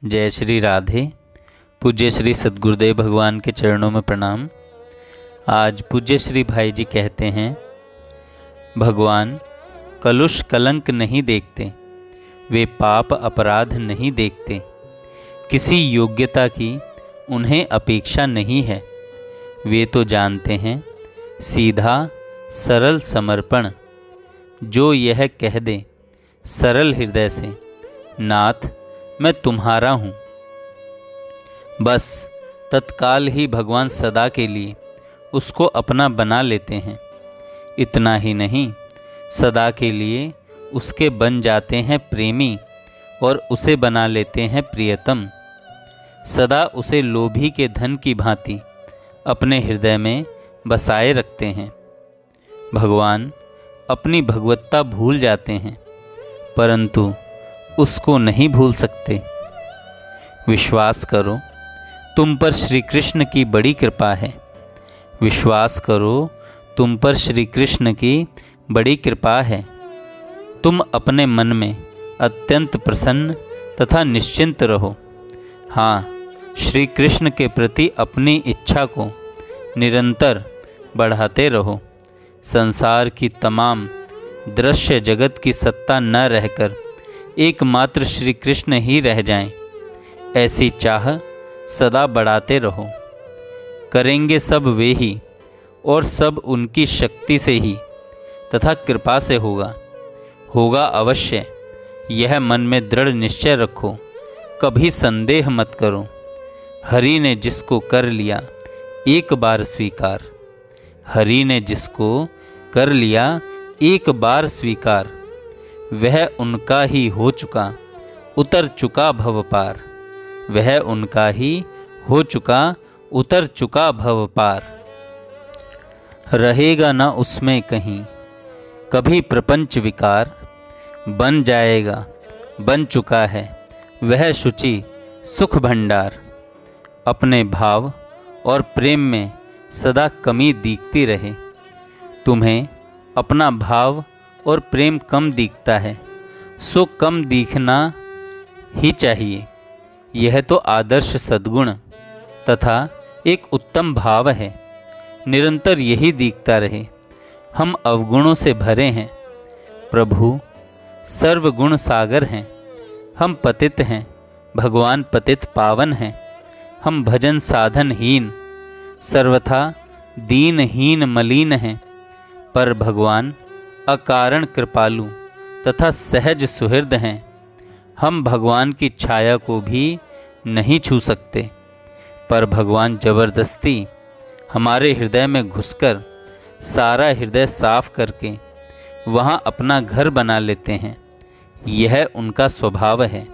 जय श्री राधे। पूज्य श्री सद्गुरुदेव भगवान के चरणों में प्रणाम। आज पूज्य श्री भाई जी कहते हैं, भगवान कलुष कलंक नहीं देखते, वे पाप अपराध नहीं देखते, किसी योग्यता की उन्हें अपेक्षा नहीं है। वे तो जानते हैं सीधा सरल समर्पण, जो यह कह दे सरल हृदय से, नाथ मैं तुम्हारा हूँ, बस तत्काल ही भगवान सदा के लिए उसको अपना बना लेते हैं। इतना ही नहीं, सदा के लिए उसके बन जाते हैं प्रेमी और उसे बना लेते हैं प्रियतम। सदा उसे लोभी के धन की भांति अपने हृदय में बसाए रखते हैं। भगवान अपनी भगवत्ता भूल जाते हैं, परंतु उसको नहीं भूल सकते। विश्वास करो, तुम पर श्री कृष्ण की बड़ी कृपा है। विश्वास करो, तुम पर श्री कृष्ण की बड़ी कृपा है। तुम अपने मन में अत्यंत प्रसन्न तथा निश्चिंत रहो। हाँ, श्री कृष्ण के प्रति अपनी इच्छा को निरंतर बढ़ाते रहो। संसार की तमाम दृश्य जगत की सत्ता न रहकर एकमात्र श्री कृष्ण ही रह जाएं, ऐसी चाह सदा बढ़ाते रहो। करेंगे सब वे ही, और सब उनकी शक्ति से ही तथा कृपा से होगा अवश्य। यह मन में दृढ़ निश्चय रखो, कभी संदेह मत करो। हरि ने जिसको कर लिया एक बार स्वीकार, हरि ने जिसको कर लिया एक बार स्वीकार, वह उनका ही हो चुका, उतर चुका भव पार। वह उनका ही हो चुका, उतर चुका भव पार। रहेगा न उसमें कहीं कभी प्रपंच विकार, बन जाएगा, बन चुका है वह शुचि सुख भंडार। अपने भाव और प्रेम में सदा कमी दिखती रहे। तुम्हें अपना भाव और प्रेम कम दिखता है, सो कम दिखना ही चाहिए। यह तो आदर्श सद्गुण तथा एक उत्तम भाव है। निरंतर यही दिखता रहे। हम अवगुणों से भरे हैं, प्रभु सर्वगुण सागर हैं। हम पतित हैं, भगवान पतित पावन हैं। हम भजन साधनहीन, सर्वथा दीनहीन मलिन हैं, पर भगवान अकारण कृपालु तथा सहज सुहृद हैं। हम भगवान की छाया को भी नहीं छू सकते, पर भगवान जबरदस्ती हमारे हृदय में घुसकर सारा हृदय साफ करके वहाँ अपना घर बना लेते हैं। यह उनका स्वभाव है।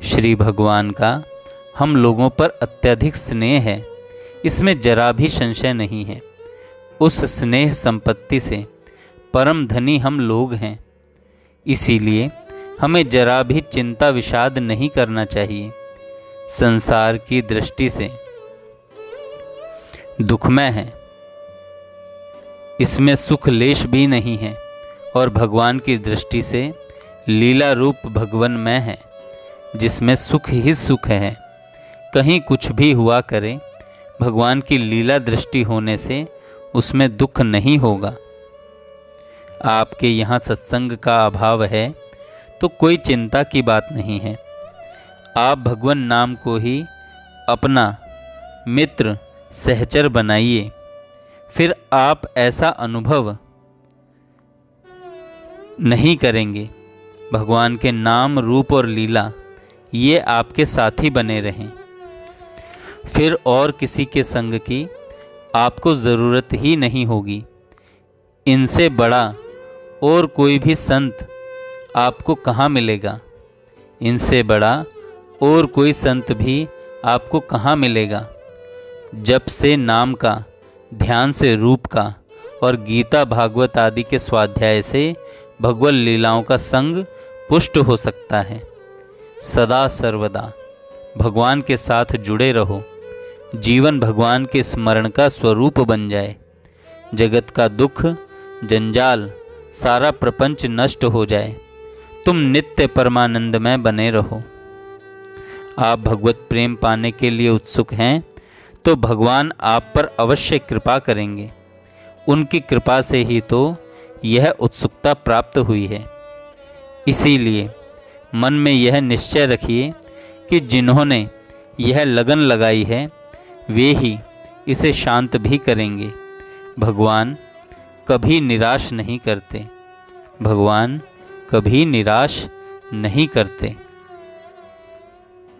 श्री भगवान का हम लोगों पर अत्यधिक स्नेह है, इसमें जरा भी संशय नहीं है। उस स्नेह संपत्ति से परम धनी हम लोग हैं। इसीलिए हमें जरा भी चिंता विषाद नहीं करना चाहिए। संसार की दृष्टि से दुखमय है, इसमें सुख लेश भी नहीं है, और भगवान की दृष्टि से लीला रूप भगवनमय है, जिसमें सुख ही सुख है। कहीं कुछ भी हुआ करे, भगवान की लीला दृष्टि होने से उसमें दुख नहीं होगा। आपके यहाँ सत्संग का अभाव है तो कोई चिंता की बात नहीं है। आप भगवान नाम को ही अपना मित्र सहचर बनाइए, फिर आप ऐसा अनुभव नहीं करेंगे। भगवान के नाम रूप और लीला ये आपके साथी बने रहें, फिर और किसी के संग की आपको ज़रूरत ही नहीं होगी। इनसे बड़ा और कोई भी संत आपको कहाँ मिलेगा? इनसे बड़ा और कोई संत भी आपको कहाँ मिलेगा? जप से नाम का, ध्यान से रूप का, और गीता भागवत आदि के स्वाध्याय से भगवत लीलाओं का संग पुष्ट हो सकता है। सदा सर्वदा भगवान के साथ जुड़े रहो। जीवन भगवान के स्मरण का स्वरूप बन जाए। जगत का दुख जंजाल सारा प्रपंच नष्ट हो जाए। तुम नित्य परमानंद में बने रहो। आप भगवत प्रेम पाने के लिए उत्सुक हैं तो भगवान आप पर अवश्य कृपा करेंगे। उनकी कृपा से ही तो यह उत्सुकता प्राप्त हुई है। इसीलिए मन में यह निश्चय रखिए कि जिन्होंने यह लगन लगाई है वे ही इसे शांत भी करेंगे। भगवान कभी निराश नहीं करते। भगवान कभी निराश नहीं करते।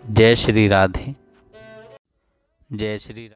जय श्री राधे। जय श्री राधे।